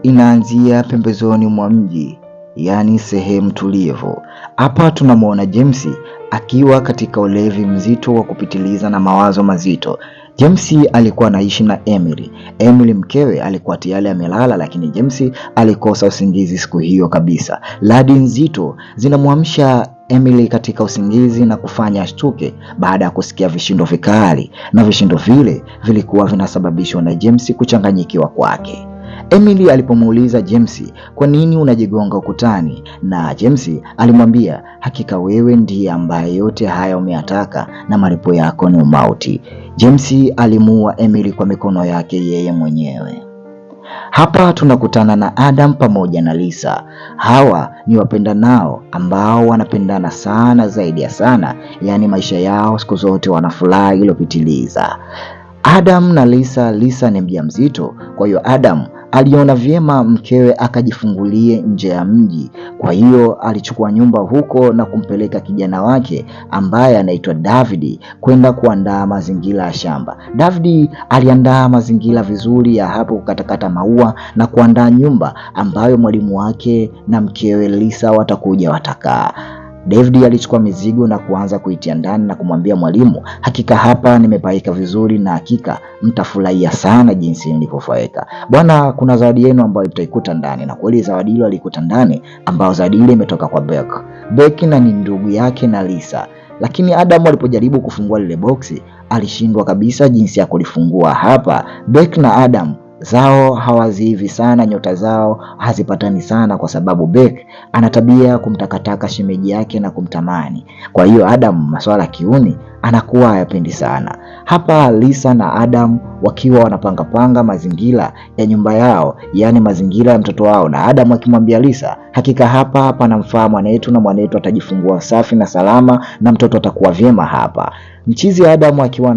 inaanzia pembezoni mwa mji, yani sehemu tulivu. Hapa tunamwona James akiwa katika ulevi mzito wa kupitiliza na mawazo mazito. James alikuwa anaishi na Emily. Emily mkewe alikuwa tayari amelala, lakini James alikosa usingizi siku hiyo kabisa. Radi nzito zinamwamsha Emily katika usingizi na kufanya ashtuke baada ya kusikia vishindo vikali, na vishindo vile vilikuwa vinasababishwa na James kuchanganyikiwa kwake. Emily alipomuuliza James, kwa nini unajigonga ukutani? Na James alimwambia, hakika wewe ndiye ambaye yote haya umeyataka na malipo yako ni umauti. James alimuua Emily kwa mikono yake yeye mwenyewe. Hapa tunakutana na Adam pamoja na Lisa. Hawa ni wapendanao ambao wanapendana sana zaidi ya sana, yani maisha yao siku zote wanafurahi iliyopitiliza. Adam na Lisa ni mjamzito, kwa hiyo Adam aliona vyema mkewe akajifungulie nje ya mji. Kwa hiyo alichukua nyumba huko na kumpeleka kijana wake ambaye anaitwa David kwenda kuandaa mazingira ya shamba. David aliandaa mazingira vizuri ya hapo, kukatakata maua na kuandaa nyumba ambayo mwalimu wake na mkewe Lisa watakuja watakaa. David alichukua mizigo na kuanza kuitia ndani na kumwambia mwalimu, hakika hapa nimepaika vizuri na hakika mtafurahia sana jinsi nilipofaweka. Bwana, kuna zawadi yenu ambayo mtaikuta ndani. Na kweli zawadi ile alikuta ndani, ambayo zawadi ile imetoka kwa Beck na ni ndugu yake na Lisa. Lakini Adam alipojaribu kufungua lile boksi alishindwa kabisa jinsi ya kulifungua. Hapa Beck na Adam zao hawazivi sana, nyota zao hazipatani sana, kwa sababu Beck ana tabia kumtakataka shemeji yake na kumtamani. Kwa hiyo Adam masuala kiuni anakuwa hayapendi sana. Hapa Lisa na Adam wakiwa wanapanga mazingira ya nyumba yao, yani mazingira ya mtoto wao, na Adam akimwambia Lisa, hakika hapa panamfaa mwanetu na mwanetu atajifungua safi na salama na mtoto atakuwa vyema hapa. Mchizi Adam akiwa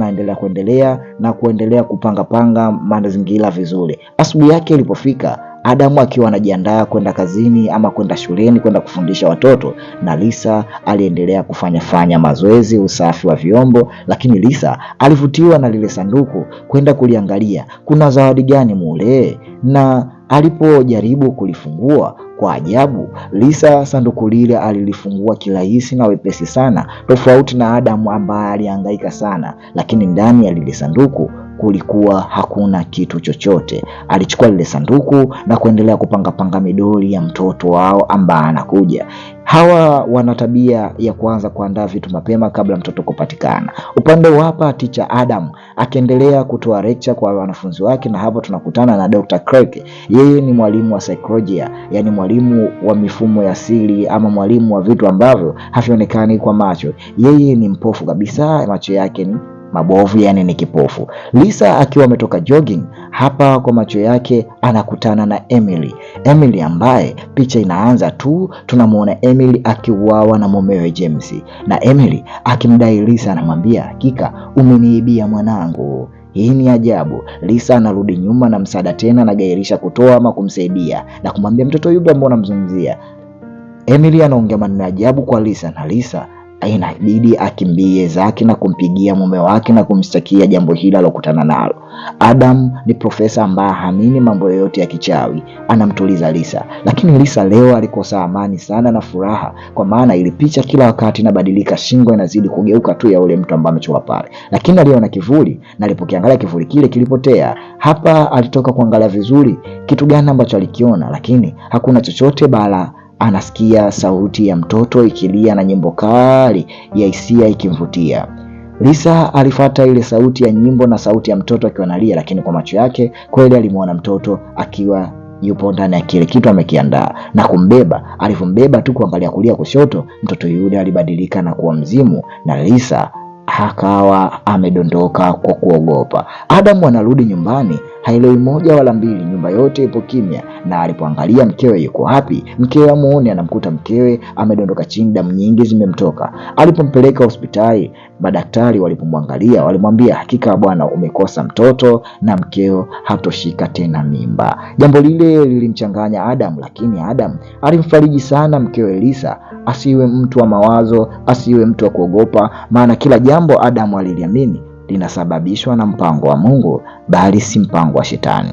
kuendelea kupanga mazingira vizuri. Asubuhi yake ilipofika, Adam akiwa anajiandaa kwenda kazini ama kwenda shuleni kwenda kufundisha watoto, na Lisa aliendelea kufanya mazoezi, usafi wa vyombo. Lakini Lisa alivutiwa na lile sanduku kwenda kuliangalia kuna zawadi gani mule, na alipojaribu kulifungua, kwa ajabu Lisa sanduku lile alilifungua kirahisi na wepesi sana, tofauti na Adam ambaye alihangaika sana. Lakini ndani ya lile sanduku kulikuwa hakuna kitu chochote. Alichukua lile sanduku na kuendelea kupanga midoli ya mtoto wao ambaye anakuja. Hawa wana tabia ya kuanza kuandaa vitu mapema kabla mtoto kupatikana. Upande wa hapa teacher Adam akiendelea kutoa lecture kwa wanafunzi wake, na hapo tunakutana na Dr. Craig. Yeye ni mwalimu wa psychology, yani mwalimu wa mifumo ya siri ama mwalimu wa vitu ambavyo havionekani kwa macho. Yeye ni mpofu kabisa, macho yake ni mabovu, yani ni kipofu. Lisa akiwa ametoka jogging, hapa kwa macho yake anakutana na Emily ambaye picha inaanza tu tunamuona Emily akiuawa na mumewe James, na Emily akimdai Lisa, anamwambia hakika umeniibia mwanangu. Hii ni ajabu. Lisa anarudi nyuma na msaada tena, anagairisha kutoa ama kumsaidia na kumwambia mtoto yule ambaye unamzungumzia. Emily anaongea maneno ajabu kwa Lisa, na Lisa inabidi akimbie zake na kumpigia mume wake na kumshtakia jambo hili alokutana nalo. Adam ni profesa ambaye haamini mambo yote ya kichawi, anamtuliza Lisa. Lakini Lisa leo alikosa amani sana na furaha, kwa maana ile picha kila wakati inabadilika, shingo inazidi kugeuka tu ya ule mtu ambaye amechora pale. Lakini aliona kivuli, na alipokiangalia kivuli kile kilipotea. Hapa alitoka kuangalia vizuri kitu gani ambacho alikiona, lakini hakuna chochote, bala anasikia sauti ya mtoto ikilia na nyimbo kali ya hisia ikimvutia. Lisa alifuata ile sauti ya nyimbo na sauti ya mtoto akiwa analia, lakini kwa macho yake kweli alimuona mtoto akiwa yupo ndani ya kile kitu amekiandaa na kumbeba. Alipombeba tu kuangalia kulia kushoto, mtoto yule alibadilika na kuwa mzimu, na Lisa akawa amedondoka kwa kuogopa. Adam anarudi nyumbani, haelewi moja wala mbili, nyumba yote ipo kimya, na alipoangalia mkewe yuko wapi, mkewe amuone, anamkuta mkewe amedondoka chini, damu nyingi zimemtoka. Alipompeleka hospitali, madaktari walipomwangalia walimwambia hakika bwana, umekosa mtoto na mkeo hatoshika tena mimba. Jambo lile lilimchanganya Adam, lakini Adam alimfariji sana mkewe Lisa asiwe mtu wa mawazo, asiwe mtu wa kuogopa, maana kila jambo Adam aliliamini linasababishwa na mpango wa Mungu, bali si mpango wa shetani.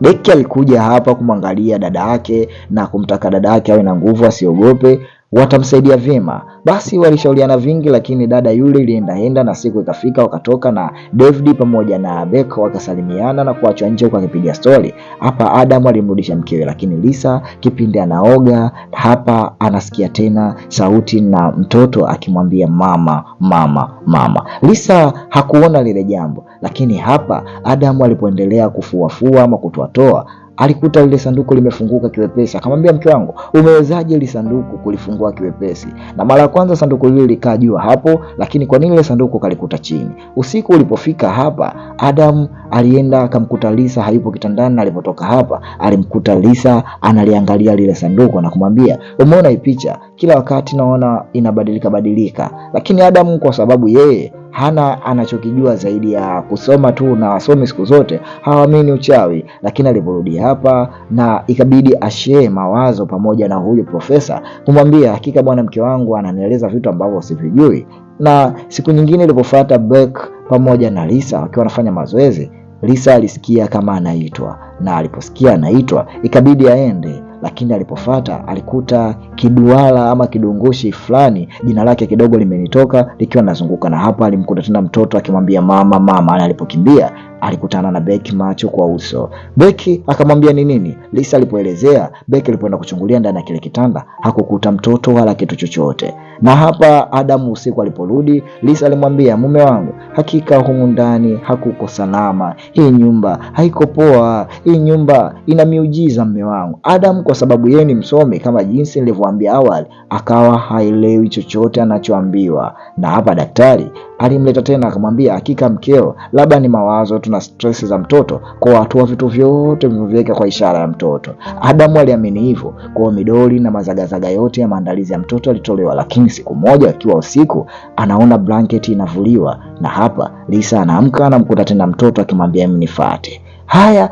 Beki alikuja hapa kumwangalia dada yake na kumtaka dada yake awe na nguvu, asiogope, watamsaidia vyema. Basi walishauriana vingi, lakini dada yule ilienda na siku ikafika, wakatoka na David pamoja na Beck wakasalimiana na kuachwa nje kwa kipiga story. Hapa Adam alimrudisha mkewe, lakini Lisa kipindi anaoga hapa anasikia tena sauti na mtoto akimwambia mama mama mama. Lisa hakuona lile jambo, lakini hapa Adam alipoendelea kufuafua ama kutoatoa alikuta lile sanduku limefunguka kiwepesi. Akamwambia mke wangu, umewezaje ile sanduku kulifungua kiwepesi? Na mara ya kwanza sanduku lile likaa juu hapo, lakini kwa nini ile sanduku kalikuta chini? Usiku ulipofika hapa, Adam alienda akamkuta Lisa hayupo kitandani, na alipotoka hapa alimkuta Lisa analiangalia lile sanduku na kumwambia, umeona hii picha? Kila wakati naona inabadilika. Lakini Adam kwa sababu yeye hana anachokijua zaidi ya kusoma tu, na wasomi siku zote hawaamini uchawi. Lakini aliporudi hapa na ikabidi ashare mawazo pamoja na huyu profesa, kumwambia hakika bwana, mke wangu ananieleza vitu ambavyo sivijui. Na siku nyingine ilipofuata, Beck pamoja na Lisa wakiwa wanafanya mazoezi, Lisa alisikia kama anaitwa, na aliposikia anaitwa ikabidi aende. Lakini alipofuata alikuta kiduara ama kidungushi fulani, jina lake kidogo limenitoka, likiwa linazunguka. Na hapa alimkuta tena mtoto akimwambia mama mama. Na alipokimbia alikutana na Beck macho kwa uso. Beck akamwambia ni nini? Lisa alipoelezea, Beck alipoenda kuchungulia ndani ya kile kitanda hakukuta mtoto wala kitu chochote. Na hapa Adam usiku aliporudi, Lisa alimwambia, mume wangu, hakika humu ndani hakuko salama, hii nyumba haiko poa, hii nyumba ina miujiza mume wangu. Adam kwa sababu yeye ni msomi kama jinsi nilivyowaambia awali, akawa haelewi chochote anachoambiwa. Na hapa daktari alimleta tena akamwambia, hakika mkeo labda ni mawazo, tuna stress za mtoto, kwa watu wa vitu vyote vimeviweka kwa ishara ya mtoto. Adamu aliamini hivyo, kwa midoli na mazagazaga yote ya maandalizi ya mtoto alitolewa. Lakini siku moja akiwa usiku anaona blanketi inavuliwa, na hapa Lisa anaamka anamkuta tena mtoto akimwambia mnifuate. Haya,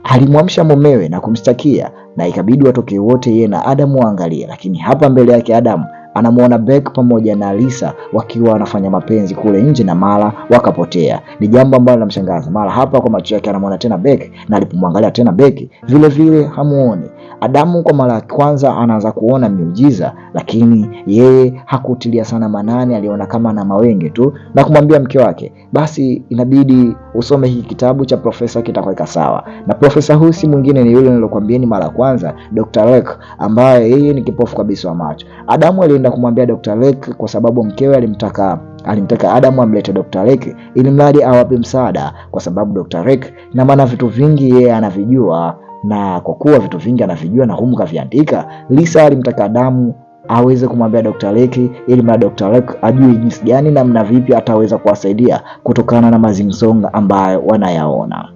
alimwamsha mumewe na kumstakia, na ikabidi watoke wote yeye na Adamu waangalie. Lakini hapa mbele yake Adamu anamuona Beck pamoja na Lisa wakiwa wanafanya mapenzi kule nje, na mara wakapotea. Ni jambo ambalo linamshangaza. Mara hapa kwa macho yake anamuona tena Beck, na alipomwangalia tena Beck vile vile hamuoni. Adamu kwa mara ya kwanza anaanza kuona miujiza, lakini yeye hakutilia sana manani, aliona kama na mawenge tu, na kumwambia mke wake, basi inabidi usome hiki kitabu cha profesa kitakuweka sawa. Na profesa huyu si mwingine ni yule nilokuambieni mara ya kwanza, Dr. Lake, ambaye yeye ni kipofu kabisa wa macho. Adamu alienda kumwambia Dr. Lake kwa sababu mkewe alimtaka Adamu amlete Dr. Lake ili mradi awape msaada, kwa sababu Dr. Lake na maana vitu vingi yeye anavijua, na kwa kuwa vitu vingi anavijua na humu kaviandika, Lisa alimtaka Adamu aweze kumwambia Dr. Lake ili mradi Dr. Lake ajue jinsi gani na mna vipi ataweza kuwasaidia kutokana na mazingzonga ambayo wanayaona.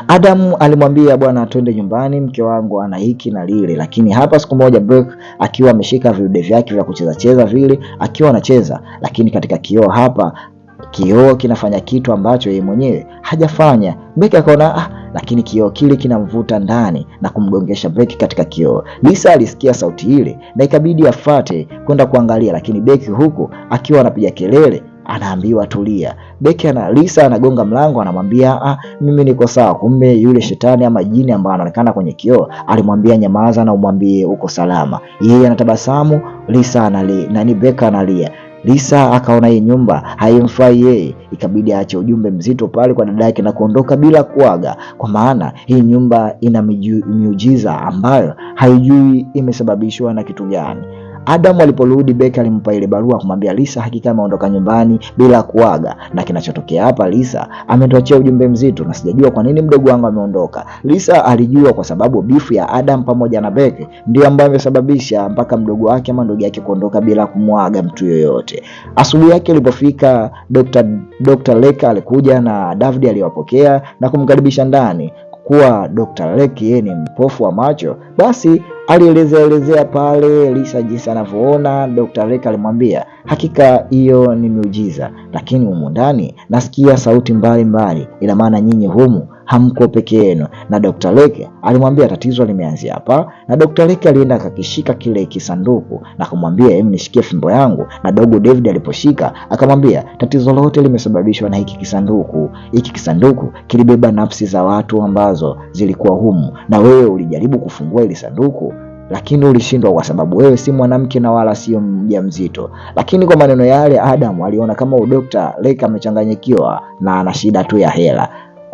Adamu alimwambia, bwana, twende nyumbani, mke wangu ana hiki na lile. Lakini hapa siku moja Beck akiwa ameshika vidude vyake vya kucheza vile akiwa anacheza, lakini katika kioo hapa, kioo kinafanya kitu ambacho yeye mwenyewe hajafanya. Beck akaona lakini kioo kile kinamvuta ndani na kumgongesha Beck katika kioo. Lisa alisikia sauti ile na ikabidi afate kwenda kuangalia, lakini Beck huku akiwa anapiga kelele anaambiwa tulia. Lisa anagonga mlango, anamwambia mimi niko sawa. Kumbe yule shetani ama jini ambaye anaonekana kwenye kioo alimwambia nyamaza na umwambie uko salama. Yeye anatabasamu, Lisa analia, na Beck analia. Lisa akaona hii nyumba haimfai yeye, ikabidi aache ujumbe mzito pale kwa dada yake na kuondoka bila kuaga, kwa maana hii nyumba ina miujiza ambayo haijui imesababishwa na kitu gani. Adam aliporudi, Beck alimpa ile barua kumwambia Lisa hakika ameondoka nyumbani bila kuaga, na kinachotokea hapa, Lisa ametuachia ujumbe mzito na sijajua kwa nini mdogo wangu ameondoka. Lisa alijua kwa sababu bifu ya Adam pamoja na Beck ndio ambayo imesababisha mpaka mdogo wake ama ndugu yake kuondoka bila kumwaga mtu yoyote. Asubuhi yake ilipofika, Dr. Lake alikuja na David aliwapokea na kumkaribisha ndani. Kuwa Dr. Lake yeye ni mpofu wa macho, basi alielezea pale Lisa jinsi anavyoona. Dr. Lake alimwambia hakika hiyo ni miujiza, lakini humu ndani nasikia sauti mbalimbali, ina maana nyinyi humu hamko peke yenu. Na Dr. Lake alimwambia tatizo limeanzia hapa, na Dr. Lake alienda akakishika kile kisanduku na kumwambia hebu nishikie fimbo yangu, na dogo David aliposhika akamwambia tatizo lote limesababishwa na hiki kisanduku. Hiki kisanduku kilibeba nafsi za watu ambazo zilikuwa humu, na wewe ulijaribu kufungua ile sanduku lakini ulishindwa kwa sababu wewe si mwanamke na wala sio mjamzito. Lakini kwa maneno yale Adam aliona kama Dr. Lake amechanganyikiwa na ana shida tu ya hela.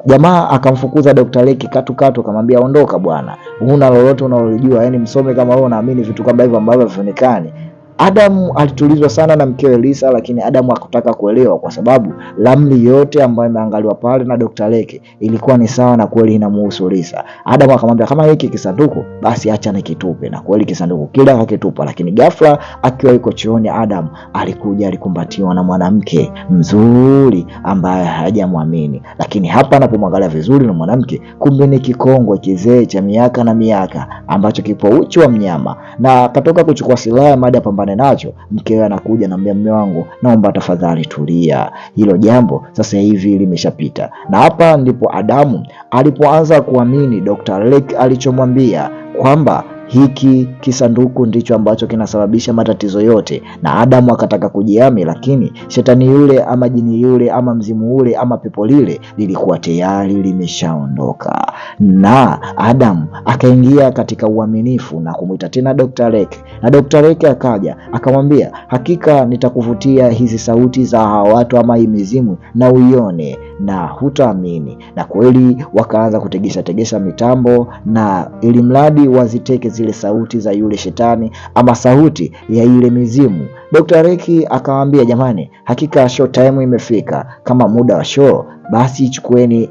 Jamaa akamfukuza Dr. Lake katu akamwambia ondoka bwana, huna lolote unalolijua, yani msome kama wewe unaamini vitu kama hivyo ambavyo havionekani. Adam alitulizwa sana na mkewe Lisa, lakini Adam hakutaka kuelewa kwa sababu ramli yote ambayo imeangaliwa pale na Dr. Lake ilikuwa ni sawa na kweli inamuhusu Lisa. Adam akamwambia kama hiki kisanduku basi acha nikitupe, na kweli kisanduku kile akakitupa. Lakini ghafla akiwa yuko chooni, Adam alikumbatiwa na mwanamke mzuri ambaye hajamwamini. Lakini hapa anapomwangalia vizuri na mwanamke, kumbe ni kikongwe kizee cha miaka na miaka ambacho kipo uchi wa mnyama, na katoka kuchukua silaha mada ya pambane nacho. Mkewe anakuja na mume wangu, naomba tafadhali tulia, hilo jambo sasa hivi limeshapita. Na hapa ndipo Adamu alipoanza kuamini Dr. Lake alichomwambia kwamba hiki kisanduku ndicho ambacho kinasababisha matatizo yote. Na Adamu akataka kujihami, lakini shetani yule ama jini yule ama mzimu ule ama pepo lile lilikuwa tayari limeshaondoka. Na Adamu akaingia katika uaminifu na kumuita tena Dr. Lake. Na Dr. Lake akaja akamwambia, hakika nitakuvutia hizi sauti za watu ama hii mizimu na uione na hutaamini. Na kweli wakaanza kutegesha mitambo, na ili mradi waziteke zile sauti za yule shetani ama sauti ya ile mizimu. Dr. Lake akamwambia, jamani, hakika show time imefika, kama muda wa show basi chukueni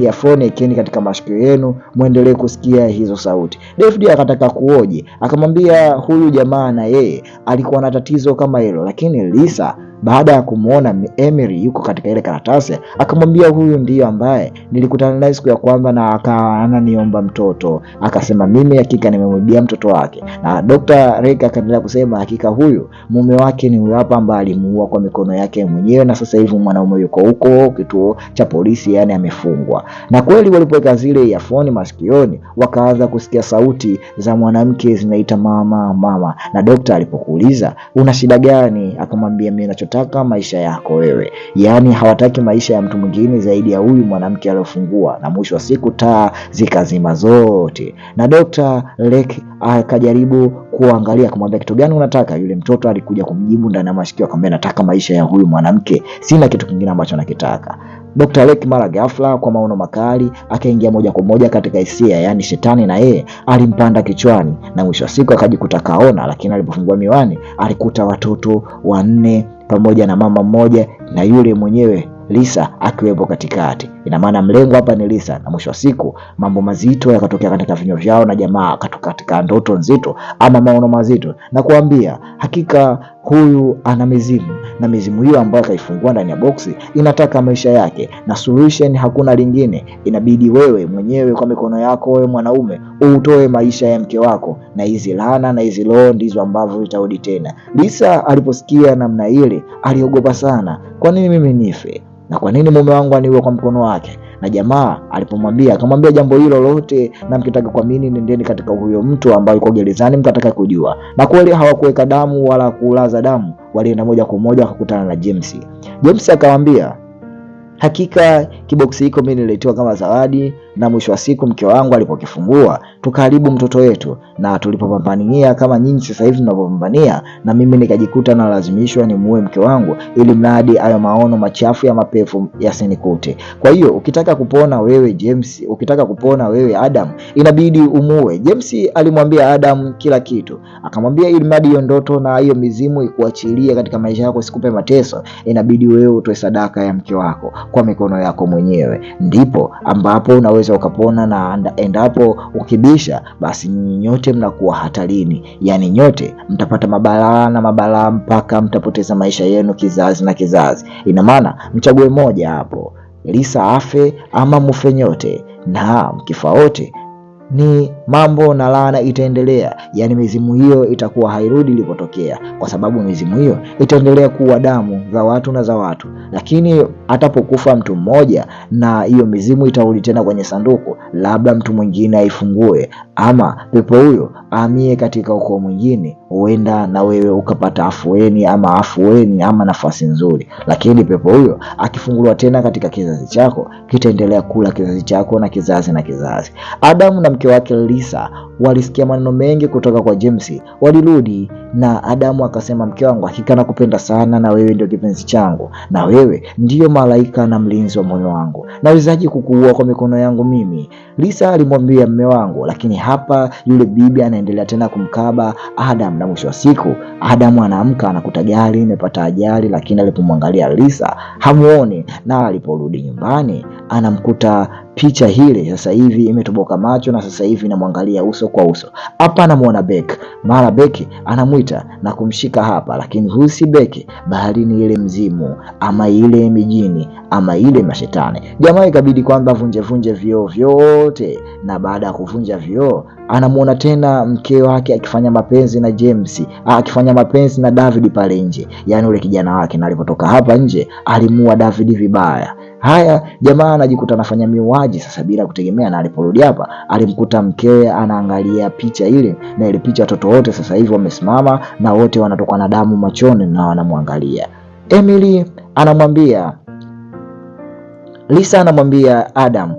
earphone ikeni katika masikio yenu muendelee kusikia hizo sauti. David akataka kuoje, akamwambia huyu jamaa na yeye alikuwa na tatizo kama hilo. Lakini Lisa baada ya kumuona Emery yuko katika ile karatasi akamwambia huyu ndiyo ambaye nilikutana naye siku ya kwanza na ananiomba mtoto. Akasema mimi hakika nimemwibia mtoto wake. Na Dr. Lake akaendelea kusema hakika huyu mume wake ni huyu hapa ambaye alimuua kwa mikono yake mwenyewe, na sasa hivi mwanaume yuko huko kituo cha polisi, yani amefungwa. Na kweli walipoweka zile earphone masikioni wakaanza kusikia sauti za mwanamke zinaita mama. Na daktari alipokuuliza una shida gani, akamwambia mimi ninachotaka maisha yako wewe. Yani hawataki maisha ya mtu mwingine zaidi ya huyu mwanamke aliyofungua. Na mwisho wa siku taa zikazima zote. Na Dr. Lake akajaribu kuangalia akamwambia kitu gani unataka. Yule mtoto alikuja kumjibu ndani ya masikio akamwambia nataka maisha ya huyu mwanamke, sina kitu kingine ambacho nakitaka. Dr. Lake mara ghafla kwa maono makali akaingia moja kwa moja katika hisia, yani shetani na yeye alimpanda kichwani. Na mwisho wa siku akajikuta kaona, lakini alipofungua miwani alikuta watoto 4 pamoja na mama mmoja na yule mwenyewe Lisa akiwepo katikati. Ina maana mlengo hapa ni Lisa. Na mwisho wa siku mambo mazito yakatokea katika vinywa vyao, na jamaa akatoka katika ndoto nzito ama maono mazito na kuambia hakika huyu ana mizimu, na mizimu hiyo ambayo kaifungua ndani ya boksi inataka maisha yake, na solution hakuna lingine, inabidi wewe mwenyewe kwa mikono yako wewe mwanaume utoe maisha ya mke wako, na hizi laana na hizi roho ndizo ambavyo vitarudi tena. Lisa aliposikia namna ile aliogopa sana, kwa nini mimi nife? Na kwa nini mume wangu aniwe kwa mkono wake? Na jamaa alipomwambia akamwambia jambo hilo lote na mkitaka kuamini nendeni katika huyo mtu ambaye yuko gerezani mkataka kujua. Na kweli hawakuweka damu wala kulaza damu, walienda moja kwa moja wakakutana na James. James akamwambia hakika kiboksi hiko mimi nililetewa kama zawadi, na mwisho wa siku mke wangu alipokifungua tukaharibu mtoto wetu, na tulipopambania kama nyinyi sasa hivi tunapopambania, na mimi nikajikuta na lazimishwa nimuue mke wangu ili mradi ayo maono machafu ya mapepo yasinikute. Kwa hiyo ukitaka kupona wewe James, ukitaka kupona wewe Adam, inabidi umuue. James alimwambia Adam kila kitu, akamwambia ili mradi hiyo ndoto na hiyo mizimu ikuachilie katika maisha yako, sikupe mateso, inabidi wewe utoe sadaka ya mke wako kwa mikono yako mwenyewe, ndipo ambapo unaweza ukapona. Na endapo ukibisha basi nyote mnakuwa hatarini, yani nyote mtapata mabalaa mpaka mtapoteza maisha yenu kizazi na kizazi. Ina maana mchague moja hapo, Lisa afe ama mufe nyote, na mkifa wote ni mambo na laana itaendelea, yani mizimu hiyo itakuwa hairudi ilipotokea, kwa sababu mizimu hiyo itaendelea kuwa damu za watu na za watu. Lakini atapokufa mtu mmoja na hiyo mizimu itarudi tena kwenye sanduku, labda mtu mwingine aifungue ama pepo huyo ahamie katika ukoo mwingine, huenda na wewe ukapata afueni ama nafasi nzuri. Lakini pepo huyo akifunguliwa tena katika kizazi chako, kitaendelea kula kizazi chako na kizazi na kizazi. Adamu na mke wake Lisa walisikia maneno mengi kutoka kwa James. Walirudi na Adamu akasema, mke wangu, hakika nakupenda sana na wewe ndio kipenzi changu, na wewe ndiyo malaika na mlinzi wa moyo wangu. Nawezaje kukuua kwa mikono yangu mimi? Lisa alimwambia mme wangu, lakini hapa yule bibi anaendelea tena kumkaba Adam, na mwisho wa siku Adamu anaamka anakuta gari imepata ajali, lakini alipomwangalia Lisa hamuoni, na aliporudi nyumbani anamkuta picha hile sasa hivi imetoboka macho, na sasa hivi namwangalia uso kwa uso. Hapa anamuona Beck, mara Beck anamuita na kumshika hapa, lakini huyu si Beck, bali ni ile mzimu ama ile mijini ama ile mashetani. Jamaa ikabidi kwamba vunje vioo vyote, na baada ya kuvunja vioo anamuona tena mke wake akifanya mapenzi na James, akifanya mapenzi na David pale nje, yani ule kijana wake, na alipotoka hapa nje alimua David vibaya. Haya, jamaa anajikuta anafanya miuaji sasa bila kutegemea, na aliporudi hapa alimkuta mkewe anaangalia picha ile, na ile picha watoto wote sasa hivi wamesimama na wote wanatoka na damu machoni na wanamwangalia. Emily anamwambia Lisa, anamwambia Adam,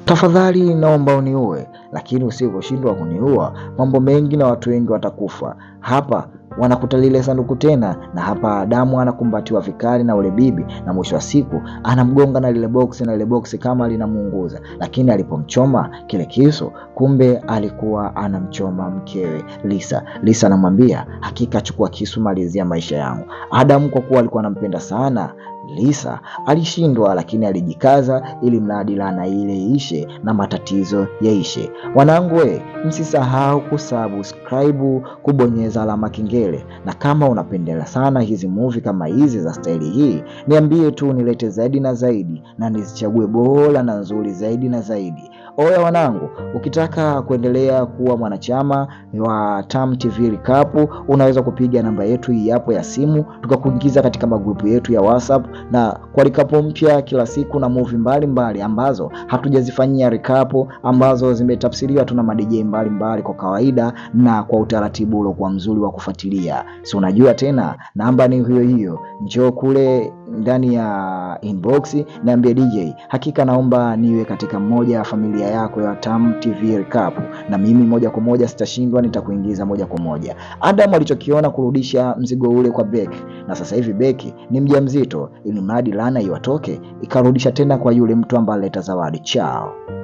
tafadhali naomba uniue, lakini usiposhindwa kuniua mambo mengi na watu wengi watakufa. Hapa wanakuta lile sanduku tena, na hapa Adamu anakumbatiwa vikali na ule bibi, na mwisho wa siku anamgonga na lile boksi, na lile boksi kama linamuunguza, lakini alipomchoma kile kisu, kumbe alikuwa anamchoma mkewe Lisa. Lisa anamwambia, hakika chukua kisu, malizia maisha yangu. Adamu kwa kuwa alikuwa anampenda sana Lisa alishindwa, lakini alijikaza ili mradi laana ile ishe na matatizo yaishe. Wanangu, msisahau kusubscribe, kubonyeza alama kengele, na kama unapendela sana hizi movie kama hizi za staili hii, niambie tu nilete zaidi na zaidi, na nizichague bora na nzuri zaidi na zaidi. Oya wanangu, ukitaka kuendelea kuwa mwanachama wa Tam TV Recap, unaweza kupiga namba yetu hii hapo ya simu, tukakuingiza katika magrupu yetu ya WhatsApp, na kwa recap mpya kila siku na movie mbalimbali ambazo hatujazifanyia recap, ambazo zimetafsiriwa tuna madj mbalimbali kwa kawaida na kwa utaratibu ule kwa mzuri wa kufuatilia. Si unajua tena, namba ni hiyo hiyo. Njoo kule ndani ya inbox, niambie DJ, hakika naomba niwe katika mmoja ya familia yako ya Tam TV Recap, na mimi moja kwa moja sitashindwa, nitakuingiza moja kwa moja. Adam alichokiona kurudisha mzigo ule kwa Beck, na sasa hivi Beck ni mjamzito, ili mradi laana iwatoke ikarudisha tena kwa yule mtu ambaye aleta zawadi. Chao.